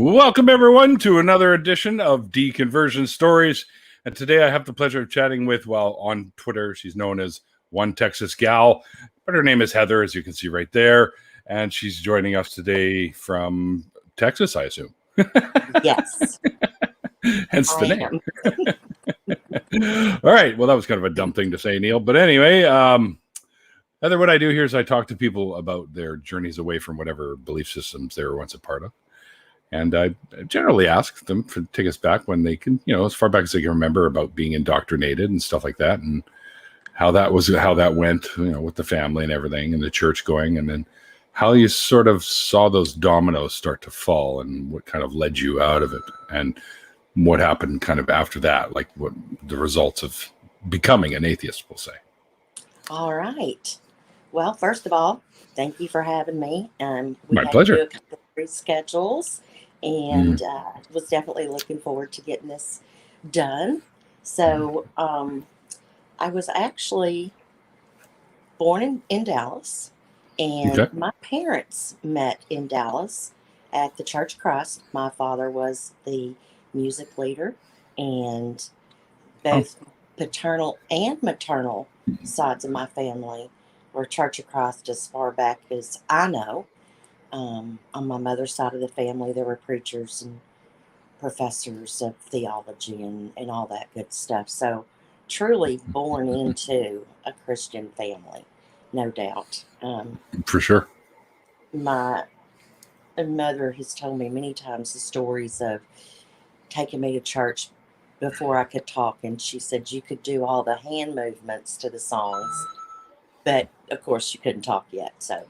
Welcome, everyone, to another edition of Deconversion Stories. And today I have the pleasure of chatting with, well, on Twitter, she's known as One Texas Gal, but her name is Heather, as you can see right there. And she's joining us today from Texas, I assume. Yes. Hence the name. All right. Well, that was kind of a dumb thing to say, Neil. But anyway, Heather, what I do here is I talk to people about their journeys away from whatever belief systems they were once a part of. And I generally ask them to take us back when they can, as far back as they can remember, about being indoctrinated and stuff like that, and how that went, with the family and everything, and the church going, and then how you sort of saw those dominoes start to fall, and what kind of led you out of it, and what happened kind of after that, like what the results of becoming an atheist, we'll say. All right. Well, first of all, thank you for having me. My pleasure. To do a couple of reschedules, and was definitely looking forward to getting this done. So I was actually born in Dallas, and my parents met in Dallas at the Church of Christ. My father was the music leader, and both paternal and maternal sides of my family were Church of Christ as far back as I know. On my mother's side of the family, there were preachers and professors of theology and all that good stuff. So truly born into a Christian family, no doubt. For sure. My mother has told me many times the stories of taking me to church before I could talk, and she said you could do all the hand movements to the songs, but of course you couldn't talk yet. So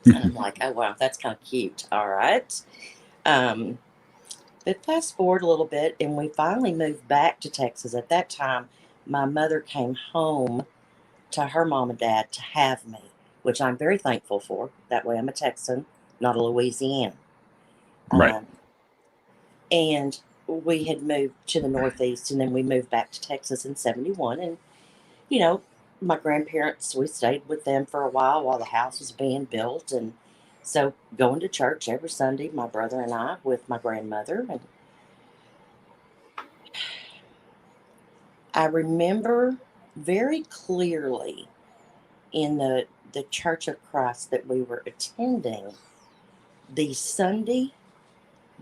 and I'm like, oh wow, that's kind of cute. All right. But fast forward a little bit, and we finally moved back to Texas. At that time, my mother came home to her mom and dad to have me, which I'm very thankful for. That way I'm a Texan, not a Louisiana. Right. And we had moved to the Northeast, and then we moved back to Texas in 71. And, my grandparents, we stayed with them for a while the house was being built. And so going to church every Sunday, my brother and I, with my grandmother. And I remember very clearly in the Church of Christ that we were attending the Sunday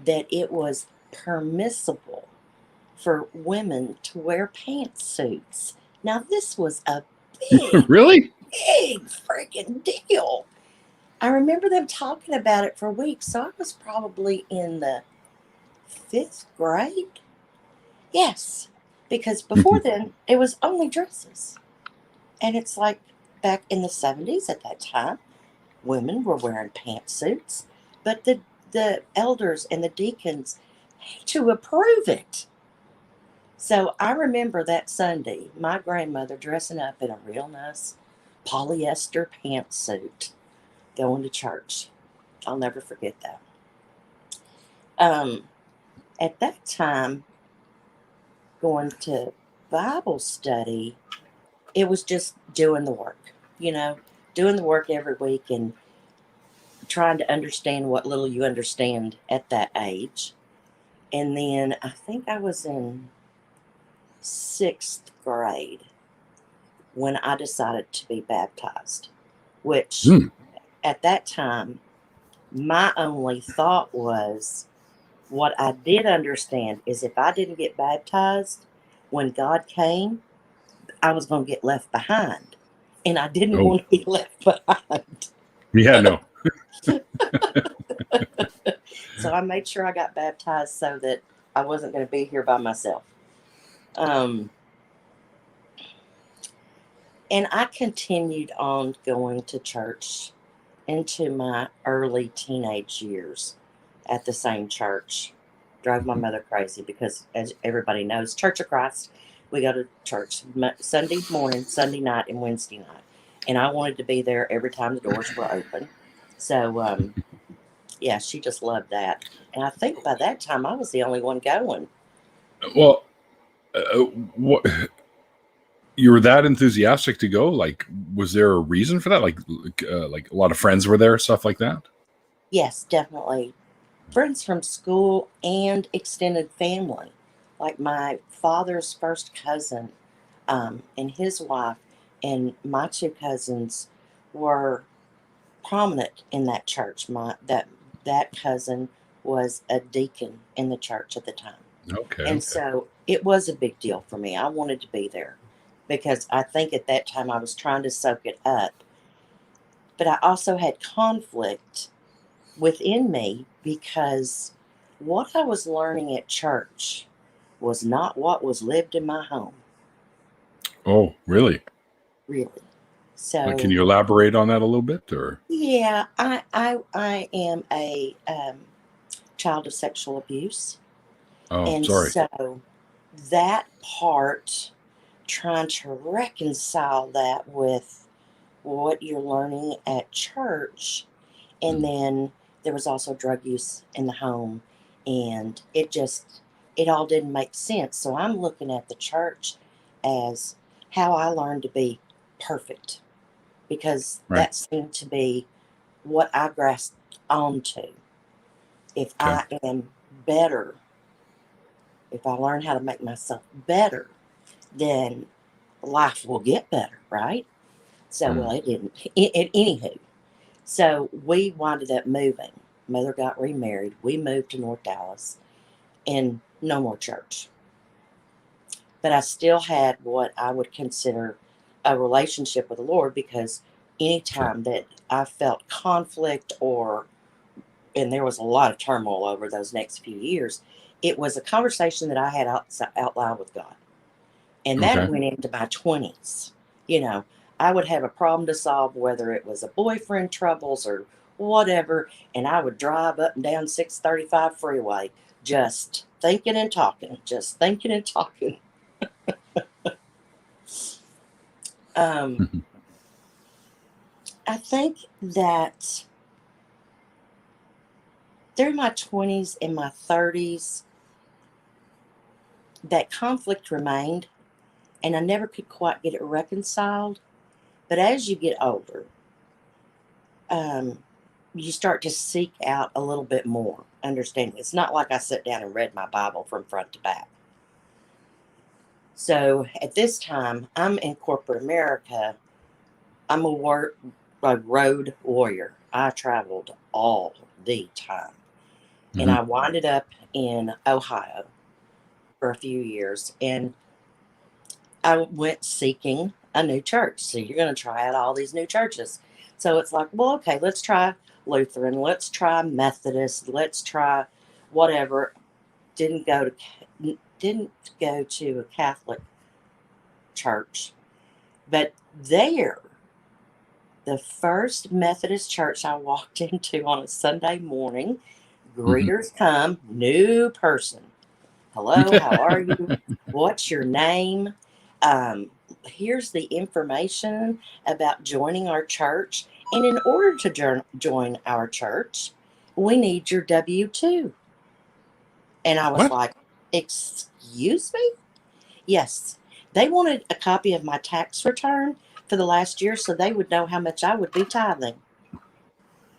that it was permissible for women to wear pantsuits. Now, this was a Really? big freaking deal. I remember them talking about it for weeks. So I was probably in the 5th grade. Yes, because before then it was only dresses. And it's like back in the 70s at that time, women were wearing pantsuits, but the elders and the deacons had to approve it. So I remember that Sunday, my grandmother dressing up in a real nice polyester pantsuit, going to church. I'll never forget that. At that time, going to Bible study, it was just doing the work, doing the work every week and trying to understand what little you understand at that age. And then I think I was in 6th grade when I decided to be baptized, which at that time, my only thought was, what I did understand is if I didn't get baptized, when God came, I was going to get left behind. And I didn't want to be left behind. Yeah, no. So I made sure I got baptized so that I wasn't going to be here by myself. And I continued on going to church into my early teenage years at the same church. Drove my mother crazy because, as everybody knows, Church of Christ, we go to church Sunday morning, Sunday night, and Wednesday night. And I wanted to be there every time the doors were open. So, yeah, she just loved that. And I think by that time I was the only one going. Well, what, you were that enthusiastic to go? Like, was there a reason for that? Like a lot of friends were there, stuff like that? Yes, definitely. friends from school and extended family. Like my father's first cousin and his wife and my two cousins were prominent in that church. That cousin was a deacon in the church at the time. Okay. And Okay. so it was a big deal for me. I wanted to be there because I think at that time I was trying to soak it up. But I also had conflict within me because what I was learning at church was not what was lived in my home, Oh, really? really. Can So, you elaborate on that a little bit, or? yeah, I am a child of sexual abuse. Oh, And sorry. so that part, trying to reconcile that with what you're learning at church. And Mm. then there was also drug use in the home. And it all didn't make sense. So I'm looking at the church as how I learned to be perfect because Right. that seemed to be what I grasped onto. If Okay. I am better, if I learn how to make myself better, then life will get better, right? So, Mm. well, it didn't. Anywho, so we winded up moving. Mother got remarried. We moved to North Dallas and no more church. But I still had what I would consider a relationship with the Lord because Sure. anytime that I felt conflict and there was a lot of turmoil over those next few years, it was a conversation that I had out loud with God. And that Okay. went into my 20s. You know, I would have a problem to solve, whether it was a boyfriend troubles or whatever, and I would drive up and down 635 freeway just thinking and talking, just thinking and talking. Um, I think that through my 20s and my 30s, that conflict remained, and I never could quite get it reconciled. But as you get older, um, you start to seek out a little bit more understanding. It's not like I sat down and read my Bible from front to back. So at this time, I'm in corporate America. I'm a road warrior. I traveled all the time. And Hmm. I winded up in Ohio for a few years. And I went seeking a new church. So you're going to try out all these new churches. So it's like, well, okay, let's try Lutheran, let's try Methodist, let's try whatever. Didn't go to a Catholic church, but there, the first Methodist church I walked into on a Sunday morning, Hmm. greeters come, new person. Hello, how are you? What's your name? Um, Here's the information about joining our church. And in order to join our church, we need your W 2. And I was What? like, excuse me? Yes. They wanted a copy of my tax return for the last year so they would know how much I would be tithing.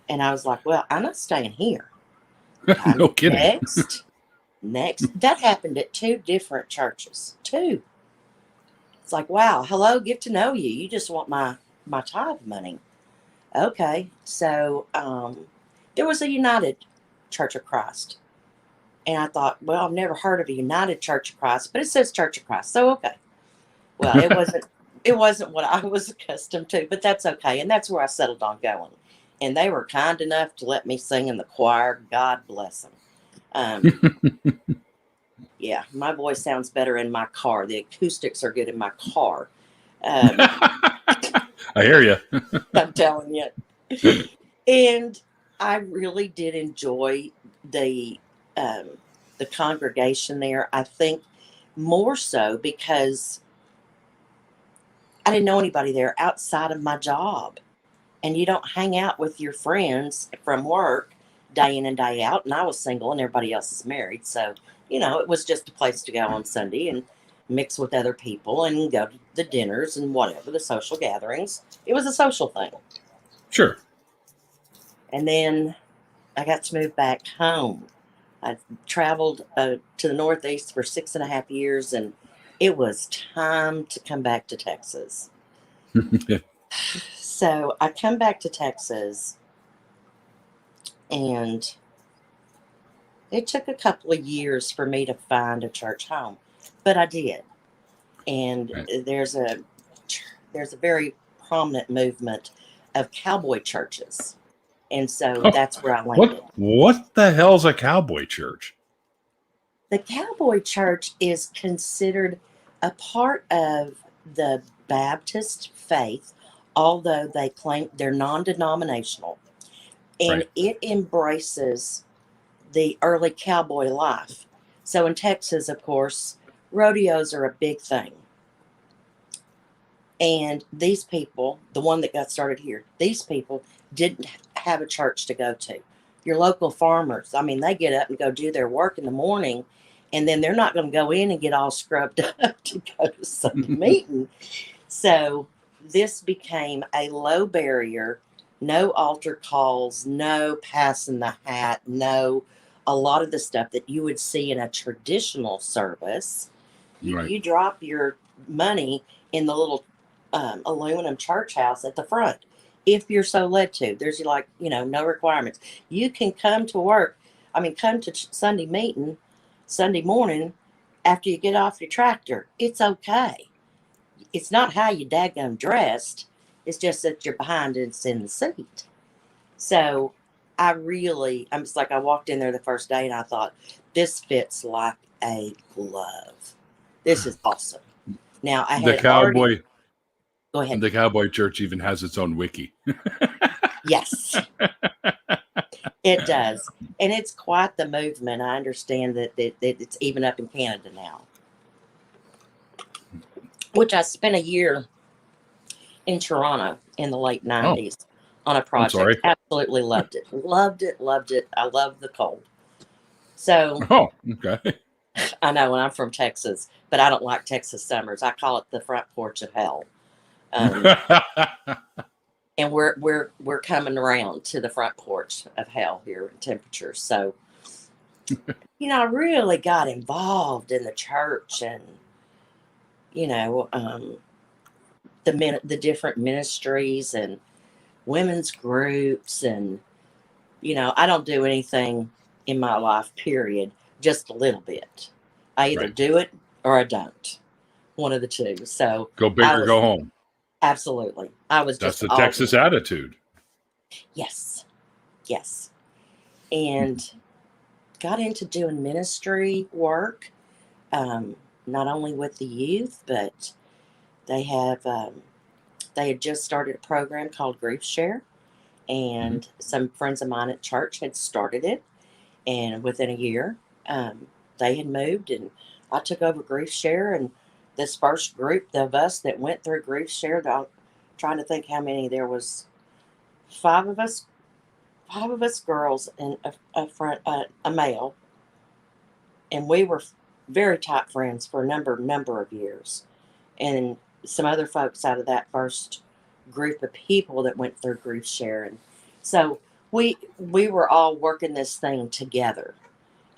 And I was like, well, I'm not staying here. No kidding. Next. Next. That happened at two different churches. Two. It's like, wow, hello, get to know you. You just want my tithe money. Okay. So there was a United Church of Christ. And I thought, well, I've never heard of a United Church of Christ, but it says Church of Christ. So okay. Well, it wasn't what I was accustomed to, but that's okay. And that's where I settled on going. And they were kind enough to let me sing in the choir. God bless them. Um, yeah, my voice sounds better in my car. The acoustics are good in my car. Um, I hear you. I'm telling you. And I really did enjoy the um, the congregation there. I think more so because I didn't know anybody there outside of my job. And you don't hang out with your friends from work day in and day out. And I was single and everybody else is married. So, it was just a place to go on Sunday and mix with other people and go to the dinners and whatever, the social gatherings. It was a social thing. Sure. And then I got to move back home. I traveled to the Northeast for 6.5 years, and it was time to come back to Texas. So I come back to Texas, and it took a couple of years for me to find a church home, but I did. And Right. there's a very prominent movement of cowboy churches, and so Oh, that's where I landed. what the hell's a cowboy church? The cowboy church is considered a part of the Baptist faith, although they claim they're non-denominational, and Right. it embraces the early cowboy life. So in Texas, of course, rodeos are a big thing. And these people, the one that got started here, these people didn't have a church to go to. Your local farmers, I mean, they get up and go do their work in the morning, and then they're not going to go in and get all scrubbed up to go to Sunday meeting. So this became a low barrier, no altar calls, no passing the hat, no a lot of the stuff that you would see in a traditional service. Right. You drop your money in the little aluminum church house at the front if you're so led to. There's like, no requirements. You can come to work. I mean, come to Sunday meeting Sunday morning after you get off your tractor. It's okay. It's not how you daggone dressed. It's just that you're behind and it's in the seat. So I'm just like, I walked in there the first day and I thought, this fits like a glove. This is awesome. Now I The had already, cowboy go ahead. the cowboy church even has its own wiki. Yes, it does. And it's quite the movement. I understand that it's even up in Canada now, which I spent a year in Toronto in the late Oh, 90s on a I'm project. sorry. Absolutely loved it. Loved it. Loved it. I love the cold. So Oh, okay. I know, and I'm from Texas, but I don't like Texas summers. I call it the front porch of hell. And we're coming around to the front porch of hell here in temperatures. So, I really got involved in the church, and the different ministries and women's groups, and I don't do anything in my life, period, just a little bit. I either Right. do it or I don't, one of the two. So Go big I or was go home. absolutely, I was That's just the all Texas in. attitude. Yes, yes, and got into doing ministry work, not only with the youth, but they have they had just started a program called Grief Share, Mhm. and some friends of mine at church had started it, and within a year, they had moved, and I took over Grief Share, and this first group of us that went through Grief Share, I'm trying to think how many there was, five of us, girls and a male, and we were very tight friends for a number of years, and some other folks out of that first group of people that went through grief sharing. So we were all working this thing together,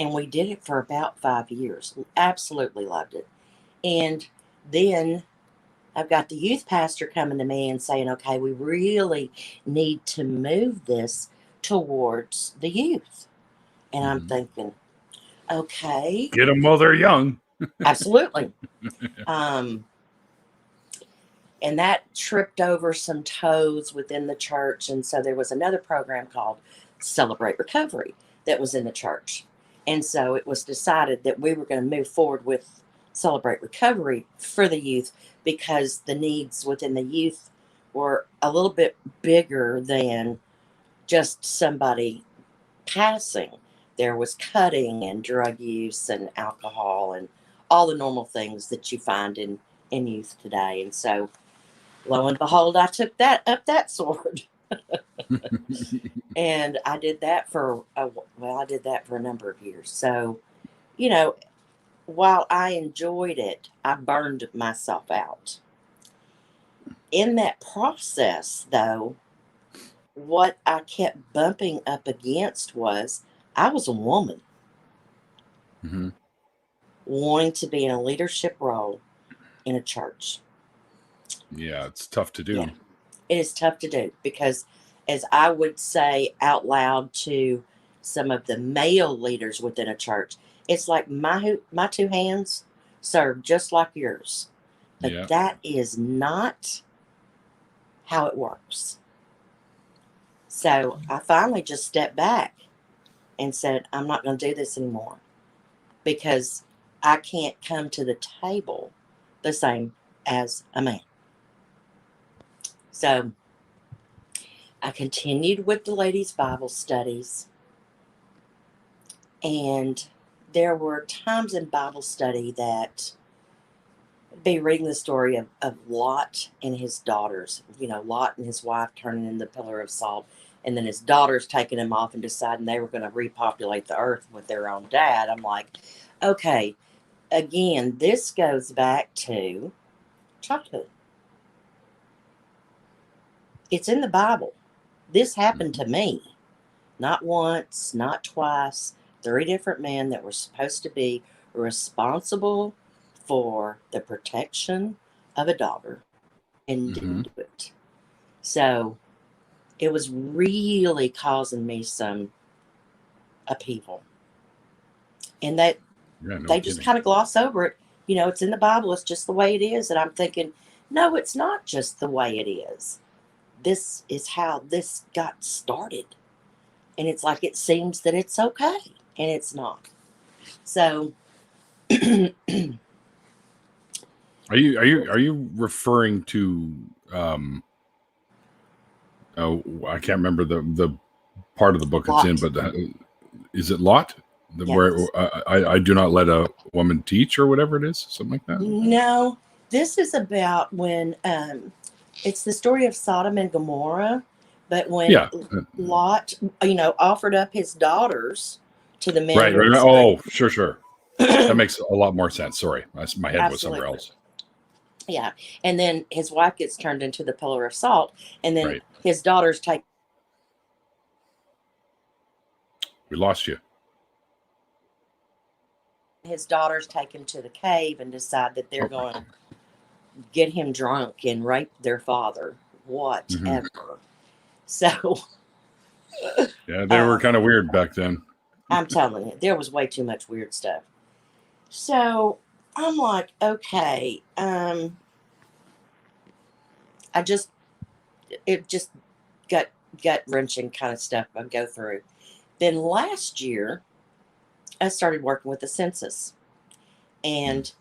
and we did it for about 5 years. We absolutely loved it. And then I've got the youth pastor coming to me and saying, okay, we really need to move this towards the youth. And I'm Mhm. thinking, okay, Get them while they're young. absolutely. Um, and that tripped over some toes within the church. And so there was another program called Celebrate Recovery that was in the church. And so it was decided that we were going to move forward with Celebrate Recovery for the youth, because the needs within the youth were a little bit bigger than just somebody passing. There was cutting and drug use and alcohol and all the normal things that you find in youth today. And so lo and behold, I took that sword, and I did that for a number of years. So, you know, while I enjoyed it, I burned myself out. In that process, though, what I kept bumping up against was I was a woman Mm-hmm. wanting to be in a leadership role in a church. Yeah, it's tough to Yeah, do. it is tough to do because, as I would say out loud to some of the male leaders within a church, it's like my two hands serve just like yours. But Yeah. that is not how it works. So I finally just stepped back and said, I'm not going to do this anymore because I can't come to the table the same as a man. So I continued with the ladies' Bible studies, and there were times in Bible study that I'd be reading the story of Lot and his daughters. Lot and his wife turning in the pillar of salt, and then his daughters taking him off and deciding they were going to repopulate the earth with their own dad. I'm like, okay, again, this goes back to childhood. It's in the Bible. This happened to me. Not once, not twice. 3 different men that were supposed to be responsible for the protection of a daughter and Mm-hmm. didn't do it. So it was really causing me some upheaval. And that Yeah, no they just kidding. kind of gloss over it. It's in the Bible, it's just the way it is. And I'm thinking, no, it's not just the way it is. This is how this got started. And it's like it seems that it's okay, and it's not. So Are you referring to oh, I can't remember the part of the book it's in, Lot. but is it Lot? Where Yes. I do not let a woman teach or whatever it is, something like that. No, this is about when it's the story of Sodom and Gomorrah, but when Yeah, Lot, offered up his daughters to the men right, who right, had right. strayed. Oh, sure. That makes a lot more sense. Sorry, my head was somewhere Absolutely. else. Yeah. And then his wife gets turned into the pillar of salt, and then Right, his daughters take we lost you. him to the cave and decide that they're Oh, going to get him drunk and rape their father, mm-hmm. whatever. So Yeah, they were um, kind of weird back then. I'm telling you, there was way too much weird stuff. So I'm like, okay, I just, it just gut wrenching kind of stuff I go through. Then last year, I started working with the census, Mm. and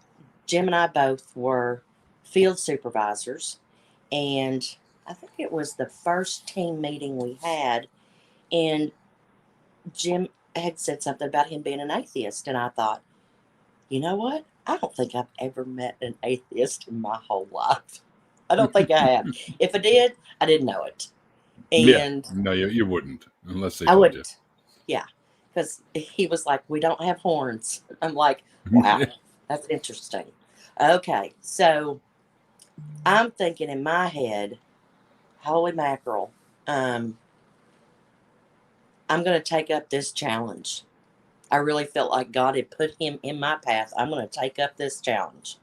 Jim and I both were field supervisors, and I think it was the first team meeting we had, and Jim had said something about him being an atheist, and I thought, you know what? I don't think I've ever met an atheist in my whole life. I don't think I have. If I did, I didn't know it. Yeah, And no, you wouldn't unless they I told you. wouldn't. Yeah. Because he was like, we don't have horns. I'm like, wow, that's interesting. Okay. So I'm thinking in my head, holy mackerel, um, I'm going to take up this challenge. I really felt like God had put him in my path. I'm going to take up this challenge.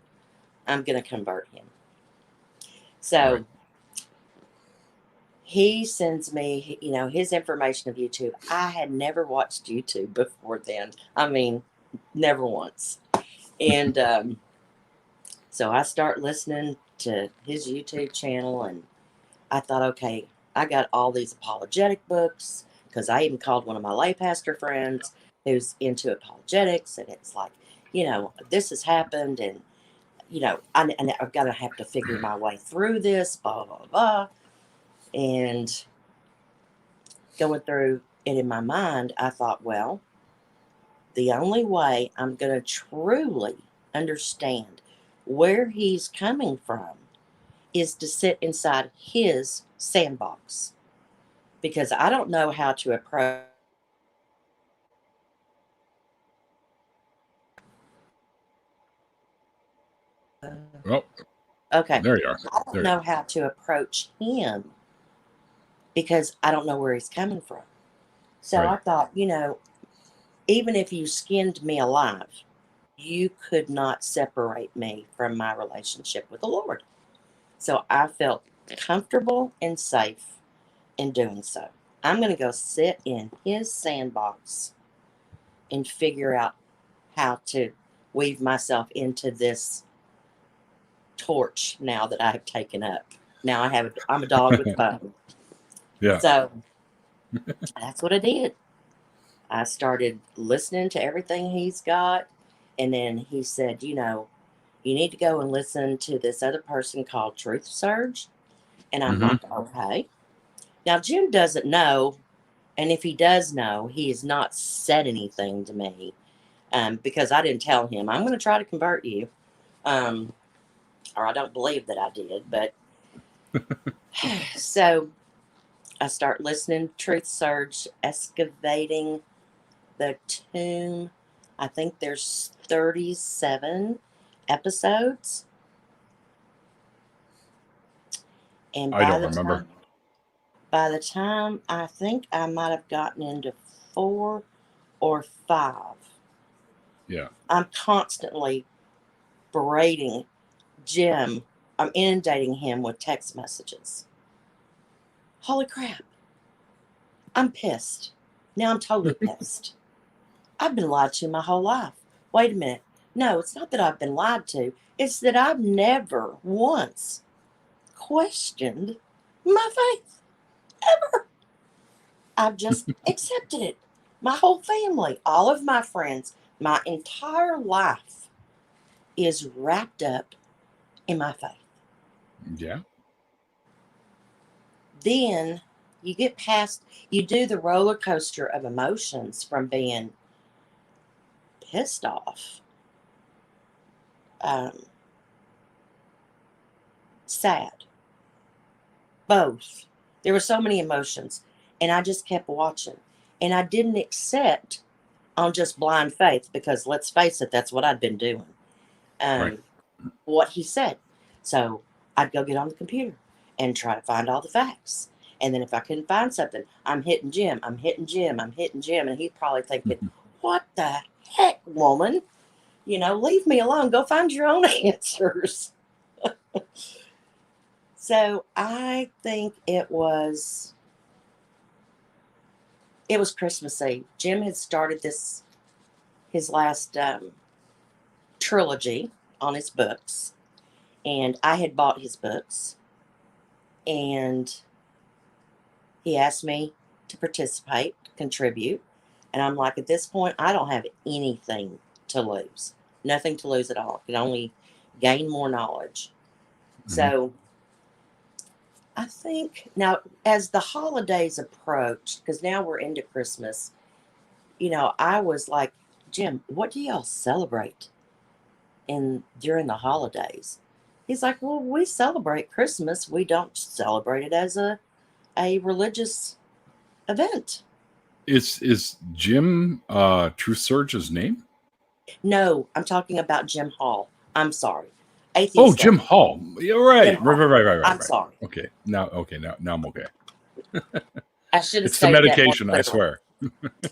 I'm going to convert him. Right. So he sends me, his information of YouTube. I had never watched YouTube before then. I mean, never once. And so I start listening to his YouTube channel, and I thought, okay, I got all these apologetic books because I even called one of my lay pastor friends who's into apologetics, and it's like, this has happened, and I've got to have to figure my way through this, blah blah blah, and going through it in my mind, I thought, well, the only way I'm going to truly understand where he's coming from is to sit inside his sandbox, because I don't know how to approach. Oh, Okay, there you are. I don't There you know are. how to approach him because I don't know where he's coming from. So I Right. thought, even if you skinned me alive, you could not separate me from my relationship with the Lord. So I felt comfortable and safe in doing so. I'm going to go sit in his sandbox and figure out how to weave myself into this torch now that I have taken up. Now I'm a dog with a bone. Yeah. So that's what I did. I started listening to everything he's got. And then he said, you need to go and listen to this other person called Truth Surge. And I'm Hmm. like, okay. Now, Jim doesn't know. And if he does know, he has not said anything to me because I didn't tell him, I'm going to try to convert you. Or I don't believe that I did. But so I start listening to Truth Surge, excavating the tomb. I think there's 37 episodes. And I don't remember. by the time I think I might have gotten into 4 or 5, Yeah. I'm constantly berating Jim. I'm inundating him with text messages. Holy crap. I'm pissed. Now I'm totally pissed. I've been lied to my whole life. Wait a minute. No, it's not that I've been lied to. It's that I've never once questioned my faith. Ever. I've just accepted it. My whole family, all of my friends, my entire life is wrapped up in my faith. Yeah. Then you get past, you do the roller coaster of emotions from being pissed off, um, sad, both. There were so many emotions, and I just kept watching. And I didn't accept on just blind faith because let's face it, that's what I'd been doing. Right. What he said. So I'd go get on the computer and try to find all the facts. And then if I couldn't find something, I'm hitting Jim, I'm hitting Jim, I'm hitting Jim. And he's probably thinking, what the heck, woman? Leave me alone. Go find your own answers. So I think it was Christmas Eve. Jim had started his last trilogy on his books. And I had bought his books. And he asked me to participate, contribute. And I'm like, at this point, I don't have anything to lose. Nothing to lose at all. I can only gain more knowledge. Mhm. So I think now, as the holidays approach, because now we're into Christmas, I was like, Jim, what do y'all celebrate during the holidays? He's like, well, we celebrate Christmas. We don't celebrate it as a religious event. Is Jim Truth Surge's name? No, I'm talking about Jim Hall. I'm sorry. Oh, Atheist. Jim Hall. You're right. Jim Right. Hall. Right. Right. Right. I'm Right. sorry. Okay. Now. Okay. Now I'm okay. I should have It's the stated that more medication. I clearly. swear.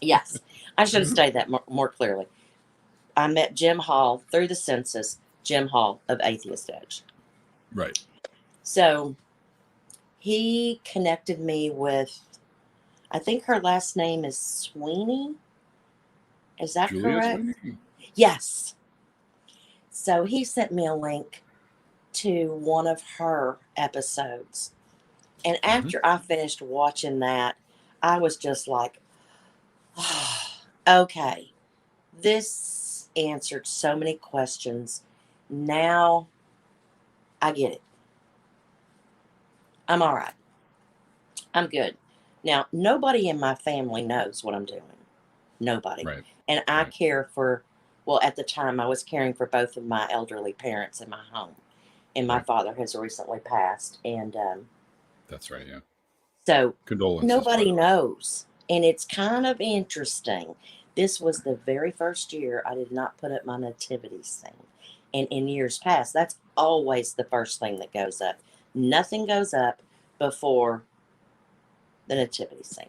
Yes, I should have stated that more clearly. I met Jim Hall through the census, Jim Hall of Atheist Edge. Right. So he connected me with, I think her last name is Sweeney. Is that Julia correct? Sweeney? Yes. So he sent me a link to one of her episodes. And after I finished watching that, I was just like, oh, okay, this answered so many questions. Now I get it. I'm all right. I'm good. Now, nobody in my family knows what I'm doing. Nobody. Right. And I Right. care for, well, at the time I was caring for both of my elderly parents in my home. And my Right. father has recently passed. And That's right. Yeah. so Condolences, by nobody the way. knows. And it's kind of interesting. This was the very first year I did not put up my nativity scene. And in years past, that's always the first thing that goes up. Nothing goes up before the nativity scene.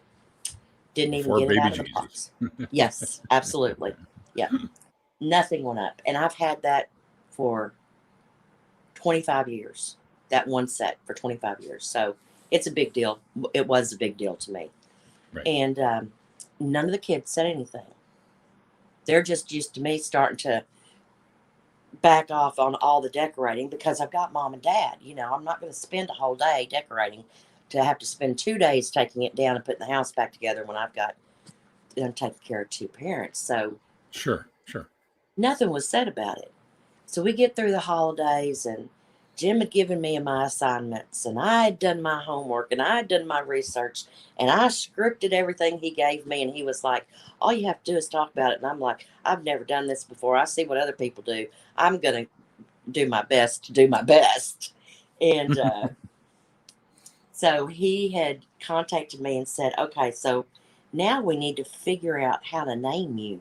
Didn't even Before get it baby out of the Jesus. box. Yes, absolutely. Yeah. Nothing went up. And I've had that for 25 years. That one set for 25 years. So it's a big deal. It was a big deal to me. Right. And none of the kids said anything. They're just used to me starting to back off on all the decorating because I've got mom and dad. You know, I'm not going to spend a whole day decorating to have to spend 2 days taking it down and putting the house back together when I've got taking care of 2 parents. So Sure. nothing was said about it. So we get through the holidays, and Jim had given me my assignments, and I had done my homework, and I had done my research, and I scripted everything he gave me. And he was like, all you have to do is talk about it. And I'm like, I've never done this before. I see what other people do. I'm going to do my best to do my best. And so he had contacted me and said, okay, so now we need to figure out how to name you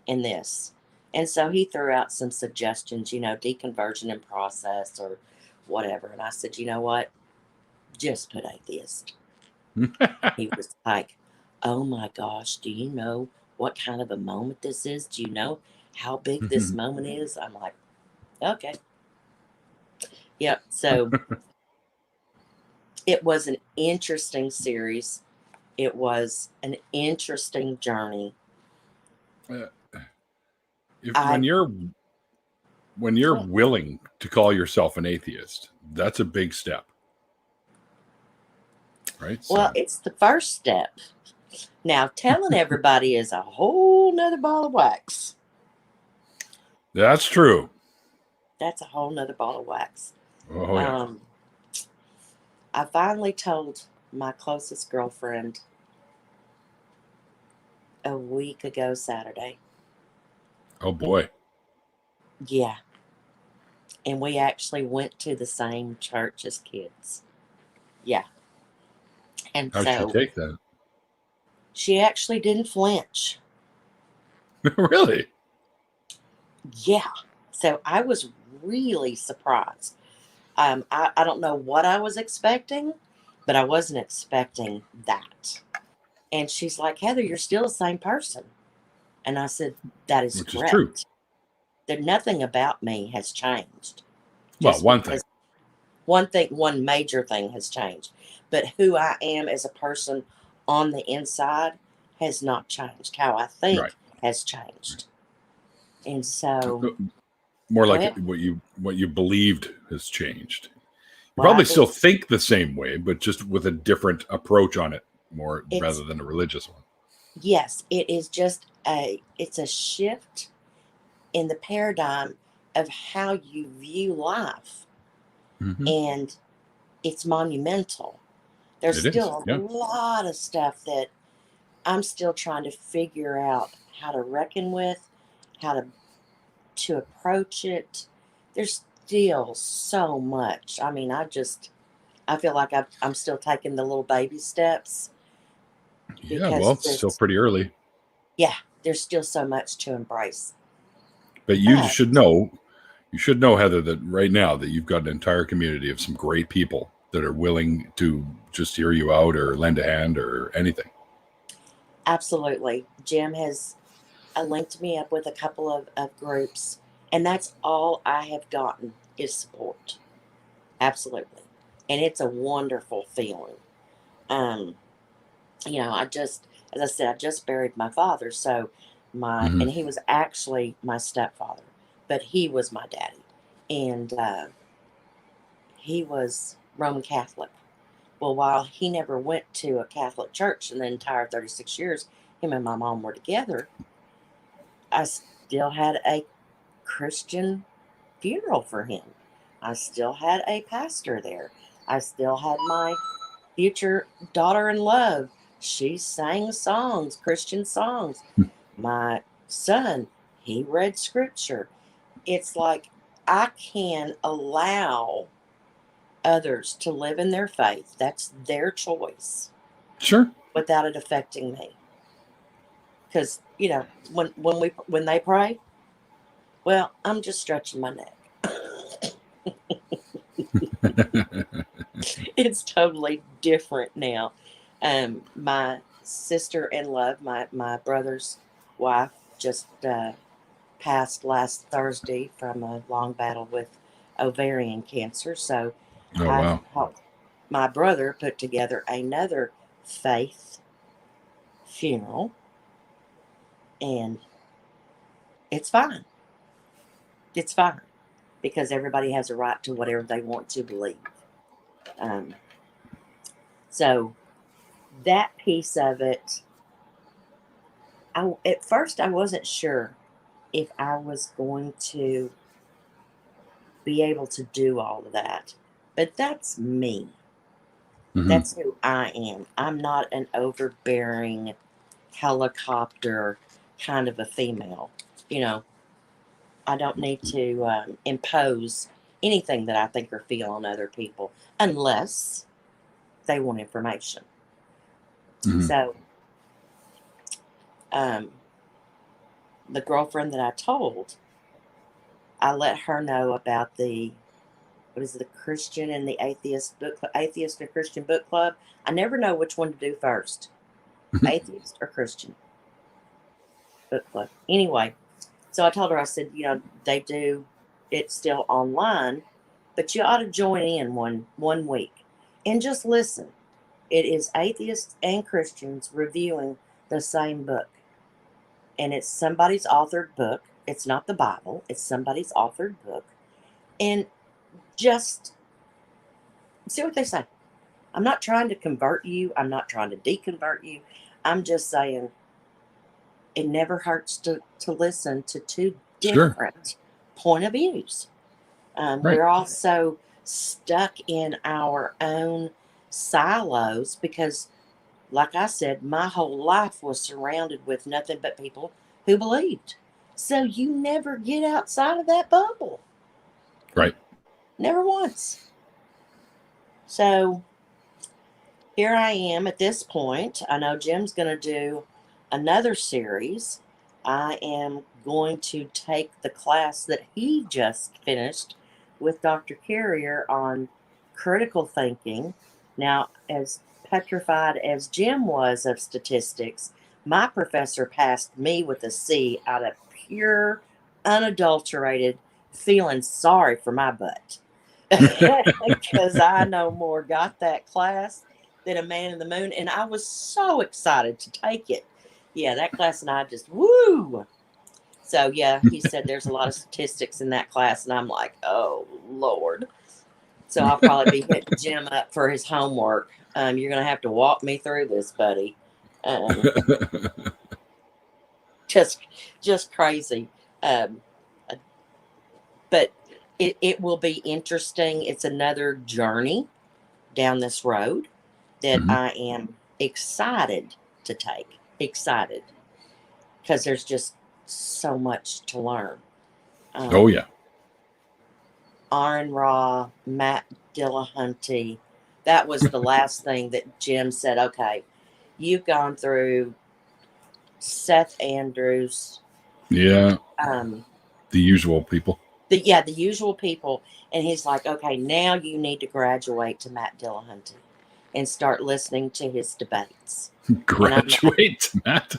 in this. And so he threw out some suggestions, you know, deconversion in process or whatever. And I said, you know what? Just put atheist. He was like, oh my gosh, do you know what kind of a moment this is? Do you know how big this moment is? I'm like, okay. Yep. So it was an interesting series. It was an interesting journey. When you're willing to call yourself an atheist, that's a big step, right? Well, So, it's the first step. Now, telling everybody is a whole nother ball of wax. that's true. That's a whole nother ball of wax. Oh yeah. I finally told my closest girlfriend a week ago Saturday. Oh boy. Yeah. And we actually went to the same church as kids. Yeah. And How'd she so take that? she actually didn't flinch. Really? Yeah. So I was really surprised. I don't know what I was expecting, but I wasn't expecting that. And she's like, Heather, you're still the same person. And I said, that is Which is correct. true. That nothing about me has changed. Well, Just one thing. one major thing has changed. But who I am as a person on the inside has not changed. How I think Right. has changed. And so More go like ahead. what you believed has changed. You Well, I probably still believe think the same way, but just with a different approach on it, more it's rather than a religious one. yes, it is just it's a shift in the paradigm of how you view life. Mm-hmm. And it's monumental. There's It is. still a Yeah. lot of stuff that I'm still trying to figure out how to reckon with, how to approach it. There's still so much. I mean, I feel like I'm still taking the little baby steps Yeah. Well, it's still pretty early. there's still so much to embrace. But you But should know, Heather, that right now that you've got an entire community of some great people that are willing to just hear you out or lend a hand or anything. absolutely, Jim has linked me up with a couple of groups, and that's all I have gotten is support. Absolutely. And it's a wonderful feeling. Um, you know, as I said, I just buried my father. So Mm-hmm. and he was actually my stepfather, but he was my daddy. And he was Roman Catholic. Well, while he never went to a Catholic church in the entire 36 years, him and my mom were together, I still had a Christian funeral for him. I still had a pastor there. I still had my future daughter-in-law. She sang songs, Christian songs. My son, he read scripture. It's like I can allow others to live in their faith. That's their choice Sure. without it affecting me. Because, you know, when they pray, well, I'm just stretching my neck. It's totally different now. My sister-in-law, my brother's wife, just passed last Thursday from a long battle with ovarian cancer. So Oh, I've wow. helped my brother put together another faith funeral, and it's fine. It's fine because everybody has a right to whatever they want to believe. So that piece of it, at first I wasn't sure if I was going to be able to do all of that, but that's me. Mhm. That's who I am. I'm not an overbearing helicopter kind of a female. You know, I don't need to impose anything that I think or feel on other people unless they want information. Mhm. So, the girlfriend that I told, I let her know about the Christian and the Atheist book club, Atheist and Christian book club. I never know which one to do first, Atheist or Christian book club. Anyway, so I told her, I said, they do it still online, but you ought to join in one week and just listen. It is atheists and Christians reviewing the same book. And it's somebody's authored book. It's not the Bible. It's somebody's authored book. And just see what they say. I'm not trying to convert you. I'm not trying to deconvert you. I'm just saying it never hurts to listen to two Sure. different point of views. Right. We're all so stuck in our own silos because, like I said, my whole life was surrounded with nothing but people who believed. So you never get outside of that bubble. Right. Never once. So here I am at this point. I know Jim's going to do another series. I am going to take the class that he just finished with Dr. Carrier on critical thinking. Now, as petrified as Jim was of statistics, my professor passed me with a C out of pure, unadulterated feeling sorry for my butt. Because I no more got that class than a man in the moon. And I was so excited to take it. Yeah, that class and I just, woo. So, yeah, he said there's a lot of statistics in that class. And I'm like, oh, Lord. So I'll probably be hitting Jim up for his homework. You're going to have to walk me through this, buddy. Just crazy. But it will be interesting. It's another journey down this road that Mhm. I am excited to take. Excited. Because there's just so much to learn. Oh, yeah. Aaron Ra, Matt Dillahunty. That was the last thing that Jim said. Okay, you've gone through Seth Andrews. Yeah. The The usual people. the usual people. And he's like, okay, now you need to graduate to Matt Dillahunty and start listening to his debates. Graduate, Matt.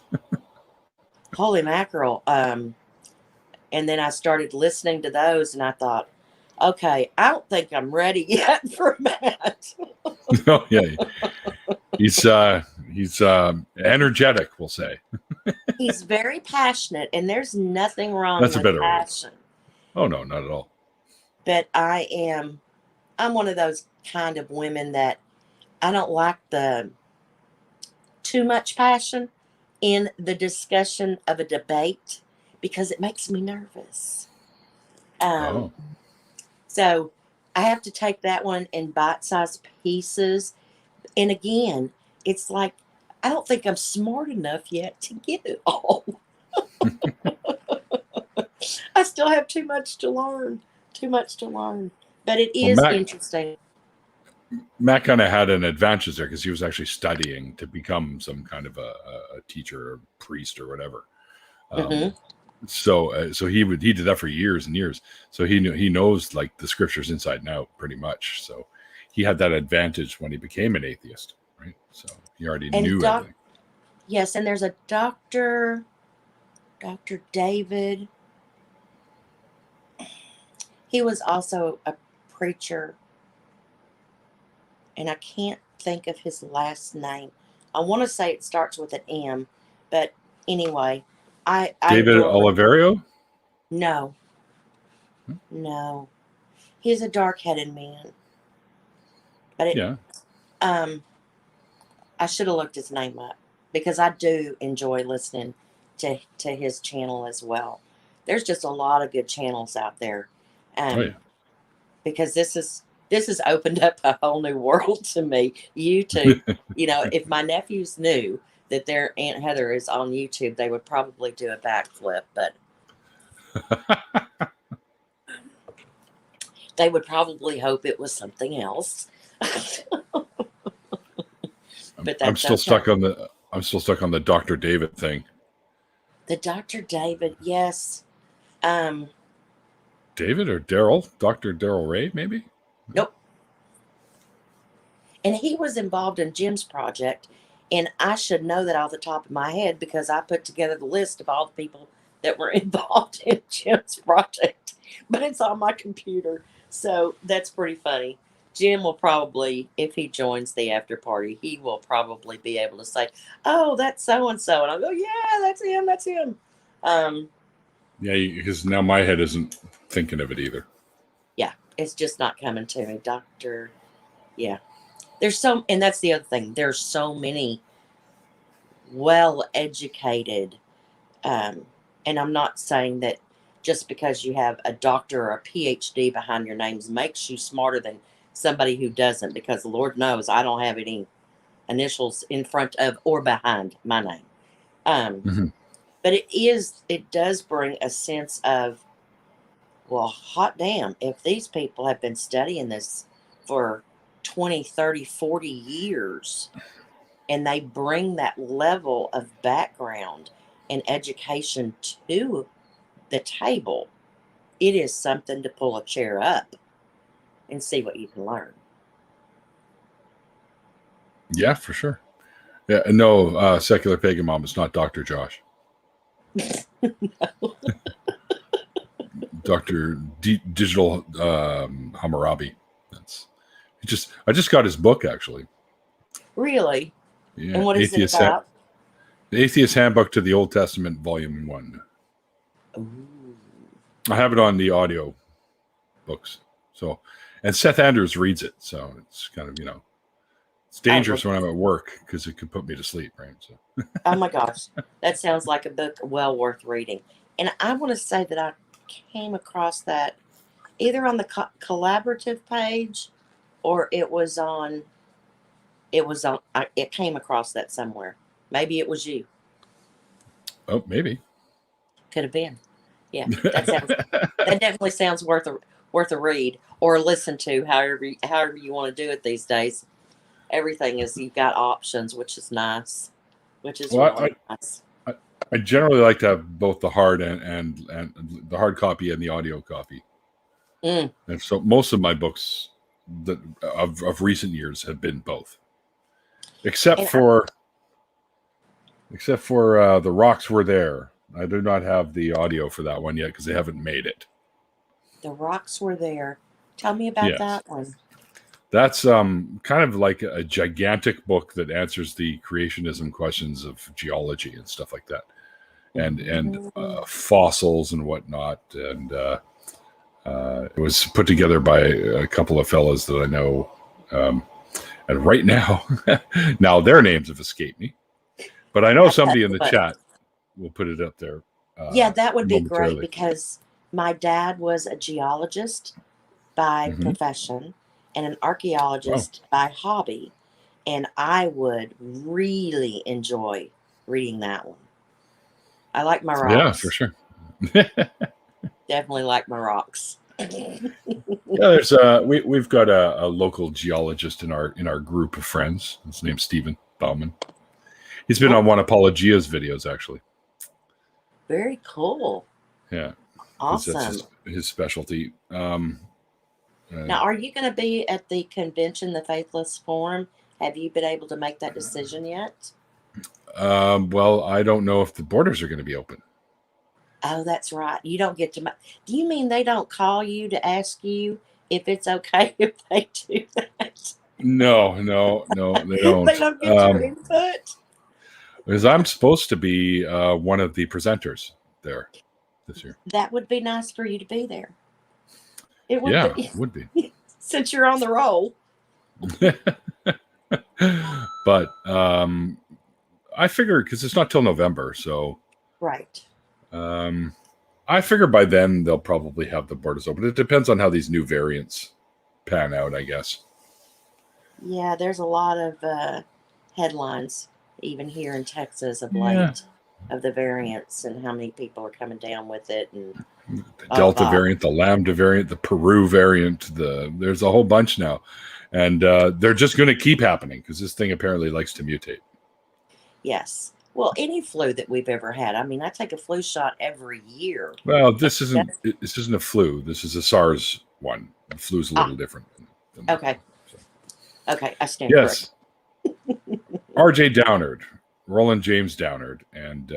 Holy mackerel. And then I started listening to those and I thought, okay, I don't think I'm ready yet for Matt. Oh, yeah. He's energetic, we'll say. He's very passionate, and there's nothing wrong That's a with better word. passion. Oh, no, not at all. But I'm one of those kind of women that I don't like the too much passion in the discussion of a debate because it makes me nervous. So I have to take that one in bite-sized pieces. And again, it's like, I don't think I'm smart enough yet to get it all. I still have too much to learn. But it is interesting. Matt kind of had an advantage there because he was actually studying to become some kind of a teacher or priest or whatever. So he did that for years and years. So he knows like the scriptures inside and out pretty much. So he had that advantage when he became an atheist. right? So he already And knew everything. yes, and there's a Dr. David. He was also a preacher, and I can't think of his last name. I want to say it starts with an M, but anyway, I David adore. Oliverio? No, no, he's a dark-headed man, but Yeah. I should have looked his name up because I do enjoy listening to his channel as well. There's just a lot of good channels out there, Oh, yeah. because this has opened up a whole new world to me. YouTube, if my nephews knew that their Aunt Heather is on YouTube, they would probably do a backflip, but they would probably hope it was something else. But I'm that's still okay. stuck on the Dr. David thing. The Dr. David, yes. David or Daryl? Dr. Daryl Ray, maybe? Nope. And he was involved in Jim's project, and I should know that off the top of my head because I put together the list of all the people that were involved in Jim's project. But it's on my computer, so that's pretty funny. Jim will probably, if he joins the after party, he will probably be able to say, "Oh, that's so and so," and I'll go, "Yeah, that's him. That's him." Yeah, because now my head isn't thinking of it either. Yeah, it's just not coming to me, Doctor. Yeah. And that's the other thing. There's so many well-educated, and I'm not saying that just because you have a doctor or a PhD behind your names makes you smarter than somebody who doesn't, because Lord knows I don't have any initials in front of or behind my name. Mm-hmm. But it does bring a sense of, well, hot damn, if these people have been studying this for 20, 30, 40 years, and they bring that level of background and education to the table, it is something to pull a chair up and see what you can learn. Yeah, for sure. Yeah, no, secular pagan mom. It's not Dr. Josh. Dr. Digital Hammurabi. I just got his book actually. Really? Yeah, And what is it about? The Atheist Handbook to the Old Testament, Volume 1. Ooh. I have it on the audio books. So, and Seth Andrews reads it, so it's kind of it's dangerous when I'm at work because it could put me to sleep, right? So. Oh my gosh, that sounds like a book well worth reading. And I want to say that I came across that either on the collaborative page, or it came across that somewhere. Maybe it was you. Oh, maybe. Could have been. Yeah, that definitely sounds worth a read or listen to, however you want to do it these days. Everything is, you've got options, which is nice. Which is really nice. I generally like to have both the hard and the hard copy and the audio copy. And so most of my books that of recent years have been both, except for The Rocks Were There. I do not have the audio for that one yet because they haven't made it. The Rocks Were There. Tell me about that one. That's kind of like a gigantic book that answers the creationism questions of geology and stuff like that, and fossils and whatnot. And it was put together by a couple of fellows that I know. And right now, now their names have escaped me, but I know somebody in the chat will put it up there. Yeah, that would be great, because my dad was a geologist by profession and an archaeologist by hobby, and I would really enjoy reading that one. I like my rocks. Yeah, for sure. Definitely like my rocks. Yeah, there's we've got a local geologist in our group of friends. His name's Stephen Bauman. He's been on one Apologia's videos actually. Very cool. Yeah, awesome. That's his specialty. Now, are you going to be at the convention, the Faithless Forum? Have you been able to make that decision yet? Well, I don't know if the borders are going to be open. Oh, that's right. You don't get to. Do you mean they don't call you to ask you if it's okay if they do that? No, they don't. They don't get your input. Because I'm supposed to be one of the presenters there this year. That would be nice for you to be there. It would Yeah, be. would be. Since you're on the roll. But I figure because it's not till November, so Right. I figure by then they'll probably have the borders open. It depends on how these new variants pan out, I guess. Yeah, there's a lot of headlines, even here in Texas of late, of the variants and how many people are coming down with it. And the Delta variant, the Lambda variant, the Peru variant, there's a whole bunch now. And they're just going to keep happening because this thing apparently likes to mutate. Yes. Well, any flu that we've ever had. I mean, I take a flu shot every year. Well, this isn't a flu. This is a SARS one. The flu's a little different. Okay. So. Okay, I stand yes. corrected. R.J. Downard, Roland James Downard, and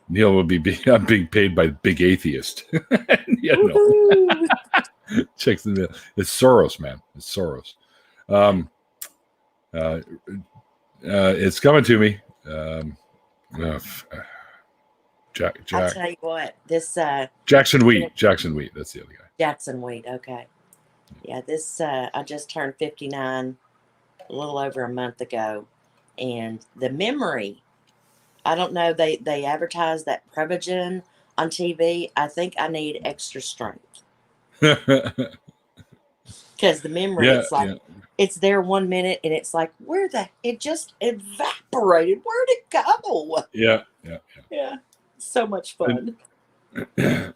Neil will be being paid by Big Atheist. Check the mail. It's Soros, man. It's Soros. It's coming to me. Jack. I'll tell you what. This Jackson Wheat. That's the other guy. Jackson Wheat. Okay. Yeah. This I just turned 59 a little over a month ago, and the memory. I don't know. They advertise that Prevagen on TV. I think I need extra strength. Because the memory, it's like it's there 1 minute and it's like it just evaporated. Where'd it go? Yeah. So much fun. And